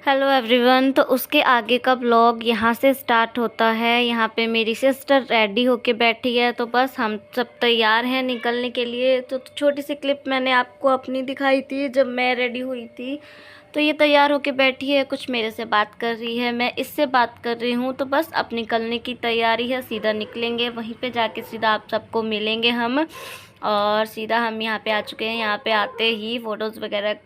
Hello everyone. तो उसके आगे का ब्लॉग यहाँ से स्टार्ट होता है। यहाँ पे मेरी सिस्टर रेडी होके बैठी है, तो बस हम सब तैयार हैं निकलने के लिए। तो छोटी सी क्लिप मैंने आपको अपनी दिखाई थी जब मैं रेडी हुई थी। तो ये तैयार होके बैठी है, कुछ मेरे से बात कर रही है, मैं इससे बात कर रही हूँ। तो बस अब निकलने की तैयारी है, सीधा निकलेंगे, वहीं पे जाके सीधा आप सबको मिलेंगे हम। और सीधा हम यहाँ पे आ चुके हैं। यहाँ पे आते ही फ़ोटोज़ वगैरह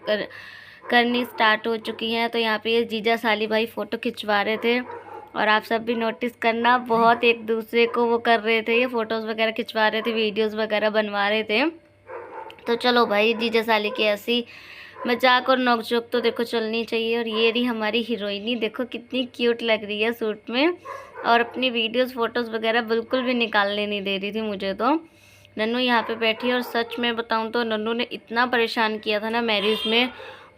करनी स्टार्ट हो चुकी हैं। तो यहाँ पे ये जीजा साली भाई फ़ोटो खिंचवा रहे थे, और आप सब भी नोटिस करना, बहुत एक दूसरे को वो कर रहे थे, ये फ़ोटोज़ वगैरह खिंचवा रहे थे, वीडियोज़ वगैरह बनवा रहे थे। तो चलो भाई, जीजा साली की ऐसी मजाक और नोक-झोंक तो देखो चलनी चाहिए। और ये रही हमारी हीरोइनी, देखो कितनी क्यूट लग रही है सूट में, और अपनी वीडियोज़ फ़ोटोज़ वगैरह बिल्कुल भी निकालने नहीं दे रही थी मुझे। तो नन्नू यहाँ पे बैठी है, और सच में बताऊँ तो नन्नू ने इतना परेशान किया था ना मैरिज में,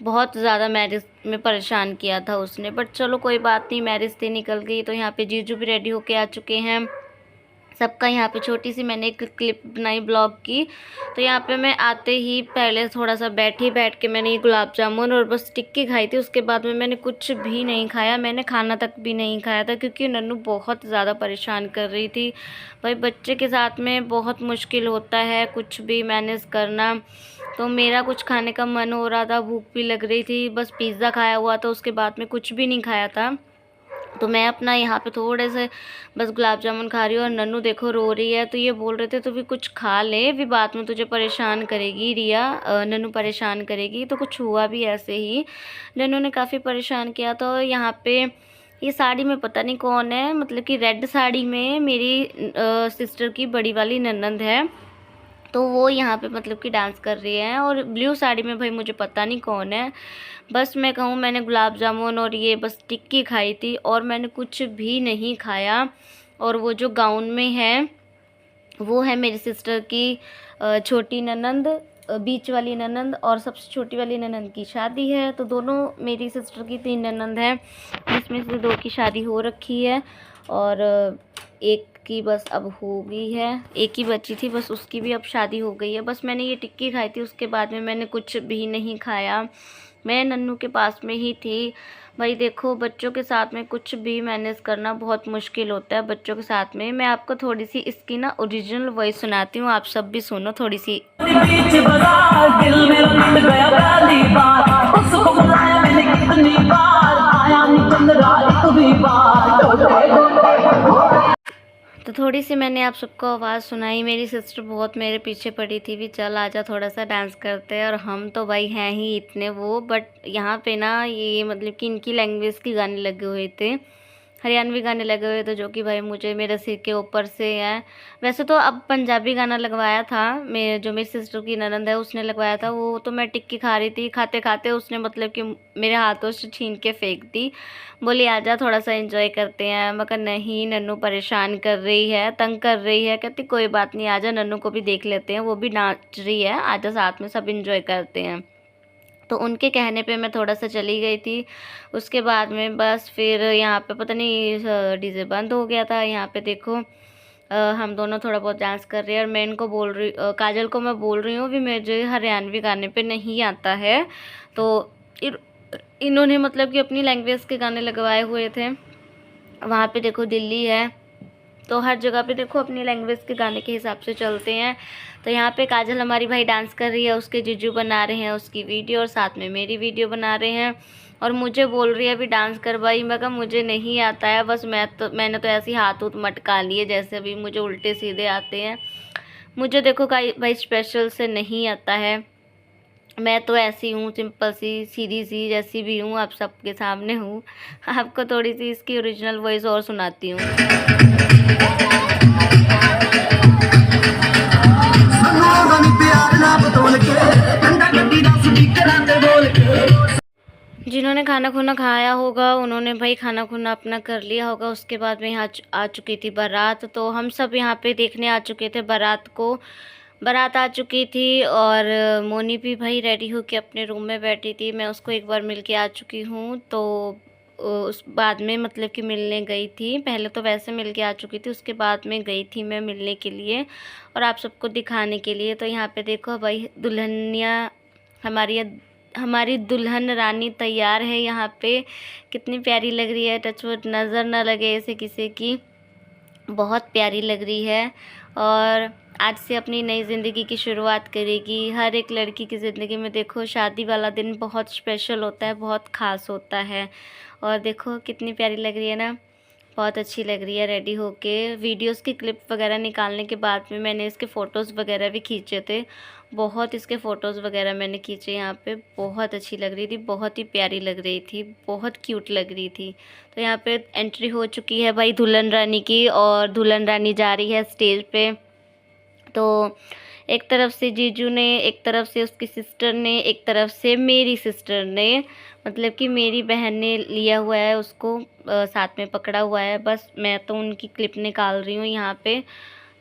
बहुत ज़्यादा मैरिज में परेशान किया था उसने। बट चलो कोई बात नहीं, मैरिज थी, निकल गई। तो यहाँ पे जीजू भी रेडी होके आ चुके हैं सबका। यहाँ पे छोटी सी मैंने एक क्लिप बनाई ब्लॉग की। तो यहाँ पे मैं आते ही पहले थोड़ा सा बैठ के मैंने ये गुलाब जामुन और बस टिक्की खाई थी। उसके बाद में मैंने कुछ भी नहीं खाया, मैंने खाना तक भी नहीं खाया था, क्योंकि नन्नू बहुत ज़्यादा परेशान कर रही थी। भाई बच्चे के साथ में बहुत मुश्किल होता है कुछ भी मैनेज करना। तो मेरा कुछ खाने का मन हो रहा था, भूख भी लग रही थी, बस पिज़्ज़ा खाया हुआ था, उसके बाद में कुछ भी नहीं खाया था। तो मैं अपना यहाँ पे थोड़े से बस गुलाब जामुन खा रही हूँ। और नन्नू देखो रो रही है। तो ये बोल रहे थे तो भी कुछ खा ले, भी बाद में तुझे परेशान करेगी रिया, नन्नू परेशान करेगी। तो कुछ हुआ भी ऐसे ही, नन्नू ने काफ़ी परेशान किया। तो यहाँ पे ये साड़ी में पता नहीं कौन है, मतलब कि रेड साड़ी में मेरी सिस्टर की बड़ी वाली ननंद है, तो वो यहाँ पे मतलब कि डांस कर रही है। और ब्लू साड़ी में भाई मुझे पता नहीं कौन है। बस मैं कहूँ, मैंने गुलाब जामुन और ये बस टिक्की खाई थी, और मैंने कुछ भी नहीं खाया। और वो जो गाउन में है वो है मेरी सिस्टर की छोटी ननंद, बीच वाली ननंद, और सबसे छोटी वाली ननंद की शादी है। तो दोनों, मेरी सिस्टर की 3 ननंद हैं, जिसमें से 2 की शादी हो रखी है, और एक की बस अब हो गई है, एक ही बची थी बस, उसकी भी अब शादी हो गई है। बस मैंने ये टिक्की खाई थी, उसके बाद में मैंने कुछ भी नहीं खाया। मैं नन्नू के पास में ही थी। भाई देखो, बच्चों के साथ में कुछ भी मैनेज करना बहुत मुश्किल होता है बच्चों के साथ में। मैं आपको थोड़ी सी इसकी ना ओरिजिनल वॉइस सुनाती हूँ, आप सब भी सुनो थोड़ी सी। तो थोड़ी सी मैंने आप सबको आवाज़ सुनाई। मेरी सिस्टर बहुत मेरे पीछे पड़ी थी, भी चल आजा थोड़ा सा डांस करते हैं। और हम तो भाई हैं ही इतने वो, बट यहाँ पे ना ये मतलब कि इनकी लैंग्वेज के गाने लगे हुए थे, हरियाणवी गाने लगे हुए थे, जो कि भाई मुझे मेरे सिर के ऊपर से है। वैसे तो अब पंजाबी गाना लगवाया था, जो मेरी सिस्टर की ननंद है उसने लगवाया था। वो तो मैं टिक्की खा रही थी, खाते खाते उसने मतलब कि मेरे हाथों से छीन के फेंक दी। बोली आजा थोड़ा सा एंजॉय करते हैं। मैं कहा नहीं, नन्नू परेशान कर रही है, तंग कर रही है। कहती कोई बात नहीं, आजा नन्नू को भी देख लेते हैं, वो भी नाच रही है, आजा साथ में सब एंजॉय करते हैं। तो उनके कहने पे मैं थोड़ा सा चली गई थी। उसके बाद में बस फिर यहाँ पे पता नहीं डीजे बंद हो गया था। यहाँ पे देखो हम दोनों थोड़ा बहुत डांस कर रहे हैं, और मैं इनको बोल रही, काजल को मैं बोल रही हूँ भी मुझे हरियाणवी गाने पे नहीं आता है। तो इन्होंने मतलब कि अपनी लैंग्वेज के गाने लगवाए हुए थे। वहाँ पे देखो दिल्ली है, तो हर जगह पे देखो अपनी लैंग्वेज के गाने के हिसाब से चलते हैं। तो यहाँ पे काजल हमारी भाई डांस कर रही है, उसके जीजू बना रहे हैं उसकी वीडियो, और साथ में मेरी वीडियो बना रहे हैं। और मुझे बोल रही है अभी डांस कर भाई। मैं कहा मुझे नहीं आता है, बस मैंने तो ऐसे ही हाथ उत मटका लिए, जैसे अभी मुझे उल्टे सीधे आते हैं। मुझे देखो भाई स्पेशल से नहीं आता है, मैं तो ऐसी हूँ सिंपल सी सीधी सी, जैसी भी हूँ आप सबके सामने हूँ। आपको थोड़ी सी इसकी ओरिजिनल वॉइस और सुनाती हूँ। जिन्होंने खाना खुना खाया होगा उन्होंने भाई खाना खुना अपना कर लिया होगा। उसके बाद में यहाँ आ चुकी थी बारात। तो हम सब यहाँ पे देखने आ चुके थे बारात को, बारात आ चुकी थी। और मोनी भी भाई रेडी होके अपने रूम में बैठी थी, मैं उसको एक बार मिल के आ चुकी हूँ। तो उस बाद में मतलब कि मिलने गई थी, पहले तो वैसे मिल के आ चुकी थी, उसके बाद में गई थी मैं मिलने के लिए और आप सबको दिखाने के लिए। तो यहाँ पे देखो भाई दुल्हनिया हमारी हमारी दुल्हन रानी तैयार है यहाँ पे। कितनी प्यारी लग रही है, टचवुड नज़र ना लगे इसे किसी की, बहुत प्यारी लग रही है। और आज से अपनी नई ज़िंदगी की शुरुआत करेगी। हर एक लड़की की ज़िंदगी में देखो शादी वाला दिन बहुत स्पेशल होता है, बहुत ख़ास होता है। और देखो कितनी प्यारी लग रही है ना, बहुत अच्छी लग रही है रेडी होके। वीडियोस की क्लिप वगैरह निकालने के बाद में मैंने इसके फ़ोटोज़ वगैरह भी खींचे थे, बहुत इसके फ़ोटोज़ वगैरह मैंने खींचे यहाँ पे। बहुत अच्छी लग रही थी, बहुत ही प्यारी लग रही थी, बहुत क्यूट लग रही थी। तो यहाँ पे एंट्री हो चुकी है भाई दुल्हन रानी की, और दुल्हन रानी जा रही है स्टेज पे। तो एक तरफ से जीजू ने, एक तरफ से उसकी सिस्टर ने, एक तरफ से मेरी सिस्टर ने, मतलब कि मेरी बहन ने लिया हुआ है उसको, साथ में पकड़ा हुआ है। बस मैं तो उनकी क्लिप निकाल रही हूँ यहाँ पे।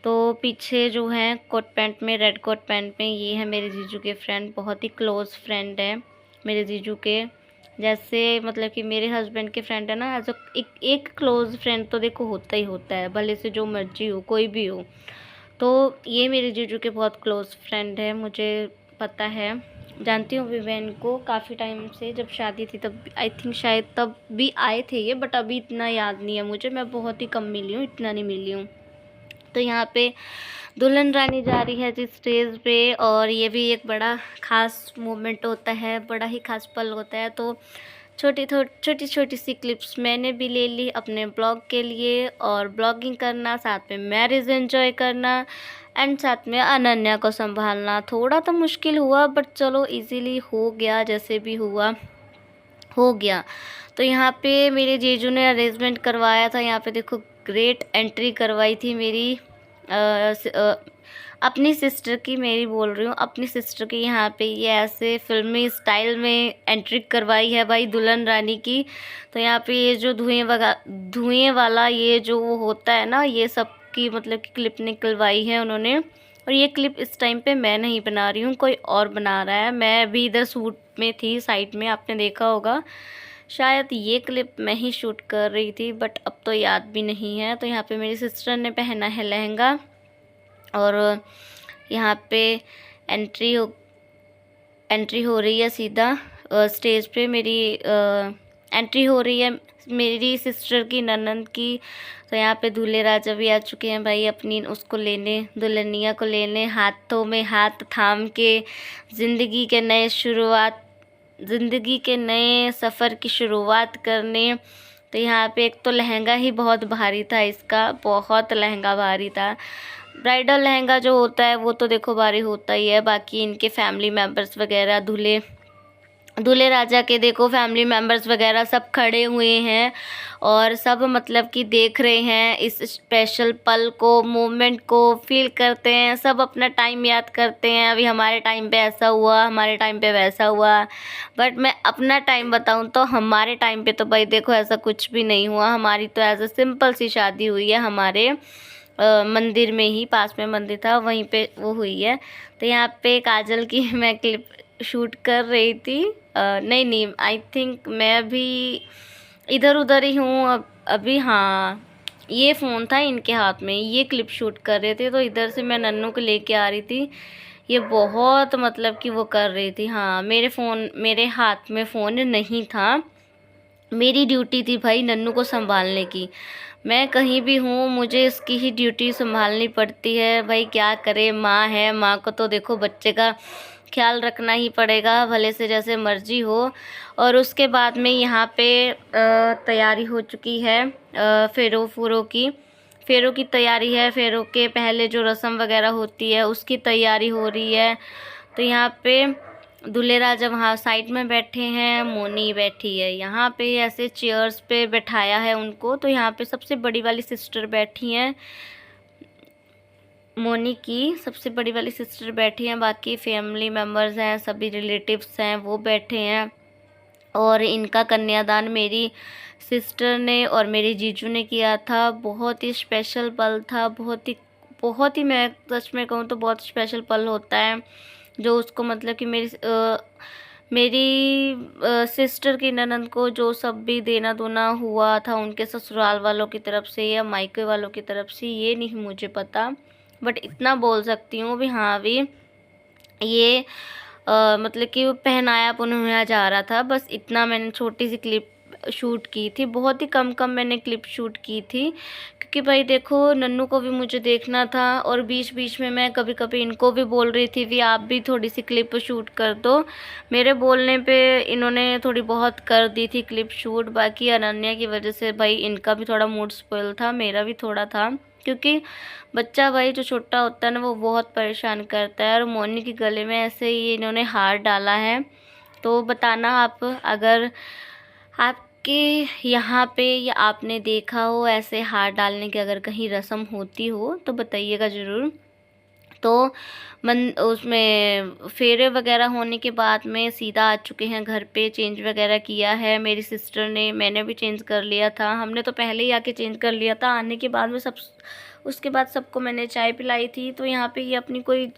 तो पीछे जो है कोट पैंट में, रेड कोट पैंट में, ये है मेरे जीजू के फ्रेंड, बहुत ही क्लोज़ फ्रेंड है मेरे जीजू के। जैसे मतलब कि मेरे हस्बैंड के फ्रेंड है ना, एज एक क्लोज़ फ्रेंड तो देखो होता ही होता है, भले से जो मर्जी हो, कोई भी हो। तो ये मेरे जीजू के बहुत क्लोज़ फ्रेंड है, मुझे पता है, जानती हूँ विवेन को काफ़ी टाइम से। जब शादी थी तब आई थिंक शायद तब भी आए थे ये, बट अभी इतना याद नहीं है मुझे, मैं बहुत ही कम मिली हूँ, इतना नहीं मिली हूँ। तो यहाँ पे दुल्हन रानी जा रही है जिस स्टेज पे, और ये भी एक बड़ा ख़ास मोमेंट होता है, बड़ा ही ख़ास पल होता है। तो छोटी छोटी सी क्लिप्स मैंने भी ले ली अपने ब्लॉग के लिए, और ब्लॉगिंग करना, साथ में मैरिज एंजॉय करना, एंड साथ में अनन्या को संभालना। थोड़ा तो मुश्किल हुआ बट चलो इजीली हो गया, जैसे भी हुआ हो गया। तो यहाँ पे मेरे जीजू ने अरेंजमेंट करवाया था, यहाँ पे देखो ग्रेट एंट्री करवाई थी मेरी अपनी सिस्टर की, मेरी बोल रही हूँ अपनी सिस्टर की। यहाँ पे ये ऐसे फिल्मी स्टाइल में एंट्री करवाई है भाई दुल्हन रानी की। तो यहाँ पे ये जो धुएं वाला ये जो वो होता है ना, ये सब की मतलब कि क्लिप निकलवाई है उन्होंने। और ये क्लिप इस टाइम पे मैं नहीं बना रही हूँ, कोई और बना रहा है। मैं अभी इधर शूट में थी साइड में, आपने देखा होगा शायद ये क्लिप मैं ही शूट कर रही थी, बट अब तो याद भी नहीं है। तो यहाँ पे मेरी सिस्टर ने पहना है लहंगा, और यहाँ पे एंट्री हो रही है सीधा स्टेज पे। मेरी एंट्री हो रही है मेरी सिस्टर की ननंद की। तो यहाँ पे दूल्हे राजा भी आ चुके हैं भाई, अपनी उसको लेने, दुल्हनिया को लेने, हाथों में हाथ थाम के ज़िंदगी के नए सफ़र की शुरुआत करने। तो यहाँ पे एक तो लहंगा ही बहुत भारी था इसका, बहुत लहंगा भारी था। ब्राइडल लहंगा जो होता है वो तो देखो भारी होता ही है। बाकी इनके फैमिली मेम्बर्स वगैरह, दूल्हे राजा के देखो फैमिली मेम्बर्स वगैरह सब खड़े हुए हैं, और सब मतलब कि देख रहे हैं इस स्पेशल पल को, मोमेंट को फील करते हैं। सब अपना टाइम याद करते हैं, अभी हमारे टाइम पे ऐसा हुआ, हमारे टाइम पे वैसा हुआ। बट मैं अपना टाइम बताऊं तो हमारे टाइम पे तो भाई देखो ऐसा कुछ भी नहीं हुआ। हमारी तो ऐसा सिंपल सी शादी हुई है, हमारे मंदिर में ही, पास में मंदिर था वहीं पे वो हुई है। तो यहाँ पे काजल की मैं क्लिप शूट कर रही थी। नहीं, आई थिंक मैं अभी इधर उधर ही हूँ अभी। हाँ, ये फ़ोन था इनके हाथ में, ये क्लिप शूट कर रहे थे, तो इधर से मैं नन्नू को लेके आ रही थी। ये बहुत मतलब कि वो कर रही थी। हाँ, मेरे हाथ में फ़ोन नहीं था, मेरी ड्यूटी थी भाई नन्नू को संभालने की। मैं कहीं भी हूँ, मुझे इसकी ही ड्यूटी संभालनी पड़ती है भाई, क्या करे, माँ है, माँ को तो देखो बच्चे का ख्याल रखना ही पड़ेगा, भले से जैसे मर्जी हो। और उसके बाद में यहाँ पे तैयारी हो चुकी है फेरों की तैयारी है। फेरों के पहले जो रस्म वगैरह होती है उसकी तैयारी हो रही है। तो यहाँ पे दूल्हे राजा वहाँ साइड में बैठे हैं, मोनी बैठी है यहाँ पे, ऐसे चेयर्स पे बैठाया है उनको। तो यहाँ पे सबसे बड़ी वाली सिस्टर बैठी हैं, मोनी की सबसे बड़ी वाली सिस्टर बैठी हैं, बाकी फैमिली मेम्बर्स हैं, सभी रिलेटिव्स हैं वो बैठे हैं। और इनका कन्यादान मेरी सिस्टर ने और मेरे जीजू ने किया था। बहुत ही स्पेशल पल था, बहुत ही मैं सच में कहूँ तो बहुत स्पेशल पल होता है, जो उसको मतलब कि मेरी सिस्टर की ननद को जो सब भी देना दोना हुआ था उनके ससुराल वालों की तरफ से या मायके वालों की तरफ से, ये नहीं मुझे पता, बट इतना बोल सकती हूँ भी हाँ भी ये मतलब कि वो पहनाया पुनाया जा रहा था। बस इतना मैंने छोटी सी क्लिप शूट की थी, बहुत ही कम कम मैंने क्लिप शूट की थी, क्योंकि भाई देखो नन्नू को भी मुझे देखना था, और बीच बीच में मैं कभी कभी इनको भी बोल रही थी कि आप भी थोड़ी सी क्लिप शूट कर दो। मेरे बोलने पे इन्होंने थोड़ी बहुत कर दी थी क्लिप शूट। बाकी अनन्या की वजह से भाई इनका भी थोड़ा मूड स्पॉइल था, मेरा भी थोड़ा था, क्योंकि बच्चा भाई जो छोटा होता है ना वो बहुत परेशान करता है। और मोनी के गले में ऐसे ही इन्होंने हार डाला है। तो बताना आप, अगर आपके यहाँ पे या आपने देखा हो ऐसे हार डालने की अगर कहीं रस्म होती हो तो बताइएगा ज़रूर। तो मन उसमें फेरे वगैरह होने के बाद में सीधा आ चुके हैं घर पे, चेंज वगैरह किया है मेरी सिस्टर ने, मैंने भी चेंज कर लिया था। हमने तो पहले ही आके चेंज कर लिया था, आने के बाद में सब, उसके बाद सबको मैंने चाय पिलाई थी। तो यहाँ पे ये अपनी कोई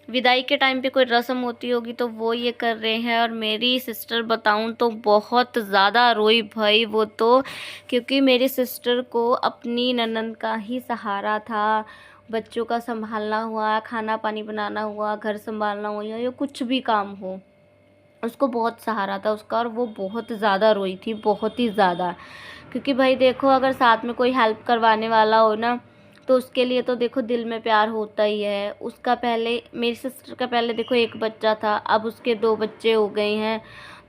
विदाई के टाइम पे कोई रस्म होती होगी तो वो ये कर रहे हैं। और मेरी सिस्टर बताऊं तो बहुत ज़्यादा रोई भाई वो तो, क्योंकि मेरी सिस्टर को अपनी ननद का ही सहारा था। बच्चों का संभालना हुआ, खाना पानी बनाना हुआ, घर संभालना हुआ, या कुछ भी काम हो, उसको बहुत सहारा था उसका। और वो बहुत ज़्यादा रोई थी, बहुत ही ज़्यादा, क्योंकि भाई देखो अगर साथ में कोई हेल्प करवाने वाला हो ना तो उसके लिए तो देखो दिल में प्यार होता ही है। उसका पहले, मेरी सिस्टर का पहले देखो एक बच्चा था, अब उसके 2 बच्चे हो गए हैं।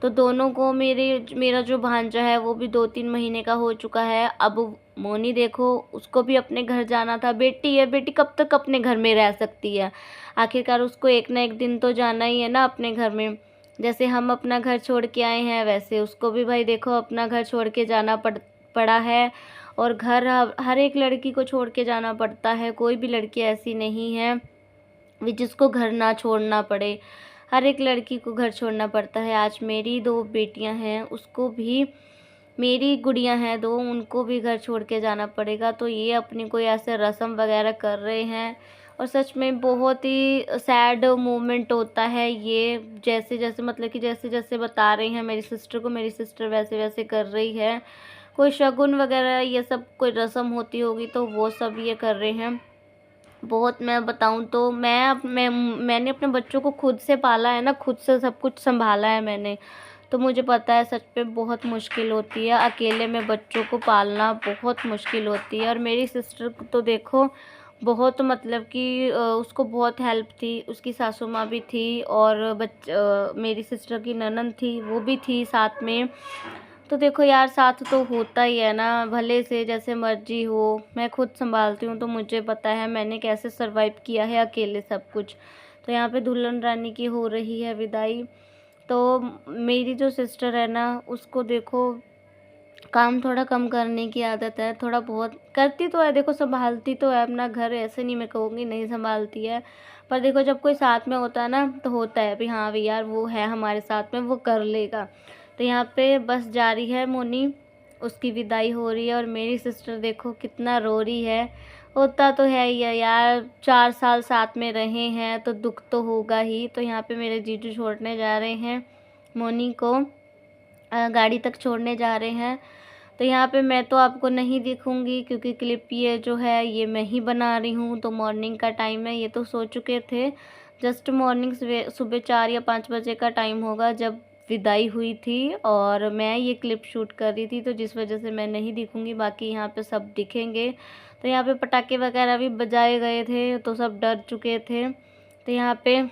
तो दोनों को, मेरा जो भांजा है वो भी 2-3 महीने का हो चुका है। अब मोनी देखो उसको भी अपने घर जाना था, बेटी है, बेटी कब तक अपने घर में रह सकती है, आखिरकार उसको एक ना एक दिन तो जाना ही है ना अपने घर में। जैसे हम अपना घर छोड़ के आए हैं वैसे उसको भी भाई देखो अपना घर छोड़ के जाना पड़ा है। और घर हर एक लड़की को छोड़ के जाना पड़ता है, कोई भी लड़की ऐसी नहीं है जिसको घर ना छोड़ना पड़े, हर एक लड़की को घर छोड़ना पड़ता है। आज मेरी 2 बेटियां हैं, उसको भी, मेरी गुड़ियां हैं 2, उनको भी घर छोड़ के जाना पड़ेगा। तो ये अपनी कोई ऐसे रस्म वगैरह कर रहे हैं, और सच में बहुत ही सैड मोमेंट होता है ये। जैसे जैसे मतलब कि जैसे जैसे बता रही हैं मेरी सिस्टर को, मेरी सिस्टर वैसे वैसे कर रही है। कोई शगुन वगैरह ये सब कोई रस्म होती होगी तो वो सब ये कर रहे हैं। बहुत, मैं बताऊं तो मैंने अपने बच्चों को खुद से पाला है ना, खुद से सब कुछ संभाला है मैंने, तो मुझे पता है सच पे बहुत मुश्किल होती है अकेले में बच्चों को पालना, बहुत मुश्किल होती है। और मेरी सिस्टर को तो देखो बहुत, मतलब कि उसको बहुत हेल्प थी, उसकी सासू माँ भी थी, और मेरी सिस्टर की ननद थी वो भी थी साथ में। तो देखो यार साथ तो होता ही है ना, भले से जैसे मर्जी हो। मैं खुद संभालती हूँ तो मुझे पता है मैंने कैसे सरवाइव किया है अकेले सब कुछ। तो यहाँ पे दुल्हन रानी की हो रही है विदाई। तो मेरी जो सिस्टर है ना उसको देखो काम थोड़ा कम करने की आदत है, थोड़ा बहुत करती तो है, देखो संभालती तो है अपना घर, ऐसे नहीं मैं कहूँगी नहीं संभालती है। पर देखो जब कोई साथ में होता है ना तो होता है भी हाँ भी यार वो है हमारे साथ में, वो कर लेगा। तो यहाँ पे बस जा रही है मोनी, उसकी विदाई हो रही है, और मेरी सिस्टर देखो कितना रो रही है। होता तो है ही है यार, 4 साल साथ में रहे हैं तो दुख तो होगा ही। तो यहाँ पे मेरे जीजू छोड़ने जा रहे हैं मोनी को, गाड़ी तक छोड़ने जा रहे हैं। तो यहाँ पे मैं तो आपको नहीं दिखूंगी क्योंकि क्लिप ये जो है ये मैं ही बना रही हूँ। तो मॉर्निंग का टाइम है, ये तो सो चुके थे, जस्ट मॉर्निंग सुबह 4 या 5 बजे का टाइम होगा जब विदाई हुई थी, और मैं ये क्लिप शूट कर रही थी, तो जिस वजह से मैं नहीं दिखूंगी, बाकी यहाँ पे सब दिखेंगे। तो यहाँ पे पटाखे वगैरह भी बजाए गए थे तो सब डर चुके थे। तो यहाँ पे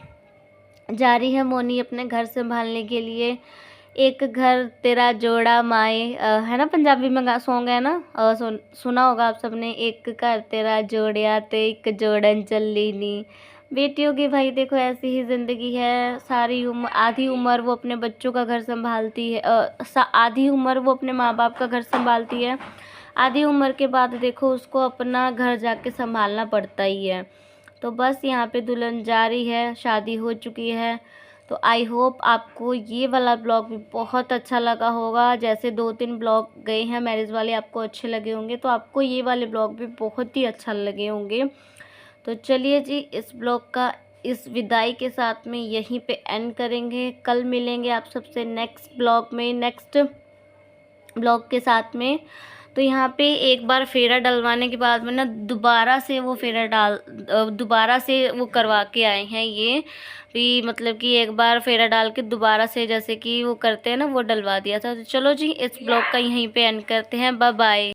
जा रही है मोनी अपने घर संभालने के लिए। एक घर तेरा जोड़ा माए, है ना, पंजाबी में सॉन्ग है ना, सुना होगा आप सबने, एक घर तेरा जोड़िया ते एक जोड़न चली नी। बेटियों की भाई देखो ऐसी ही ज़िंदगी है, सारी उम्र, आधी उम्र वो अपने बच्चों का घर संभालती है, आधी उम्र वो अपने माँ बाप का घर संभालती है, आधी उम्र के बाद देखो उसको अपना घर जाके संभालना पड़ता ही है। तो बस यहाँ पे दुल्हन जा रही है, शादी हो चुकी है। तो आई होप आपको ये वाला ब्लॉग भी बहुत अच्छा लगा होगा, जैसे 2-3 ब्लॉग गए हैं मैरिज वाले आपको अच्छे लगे होंगे, तो आपको ये वाले ब्लॉग भी बहुत ही अच्छा लगे होंगे। तो चलिए जी, इस ब्लॉग का इस विदाई के साथ में यहीं पे एंड करेंगे। कल मिलेंगे आप सबसे नेक्स्ट ब्लॉग में, नेक्स्ट ब्लॉग के साथ में। तो यहाँ पे एक बार फेरा डलवाने के बाद में ना दोबारा से वो करवा के आए हैं ये भी, मतलब कि एक बार फेरा डाल के दोबारा से जैसे कि वो करते हैं ना, वो डलवा दिया था। तो चलो जी, इस ब्लॉग का यहीं पे एंड करते हैं। Bye bye.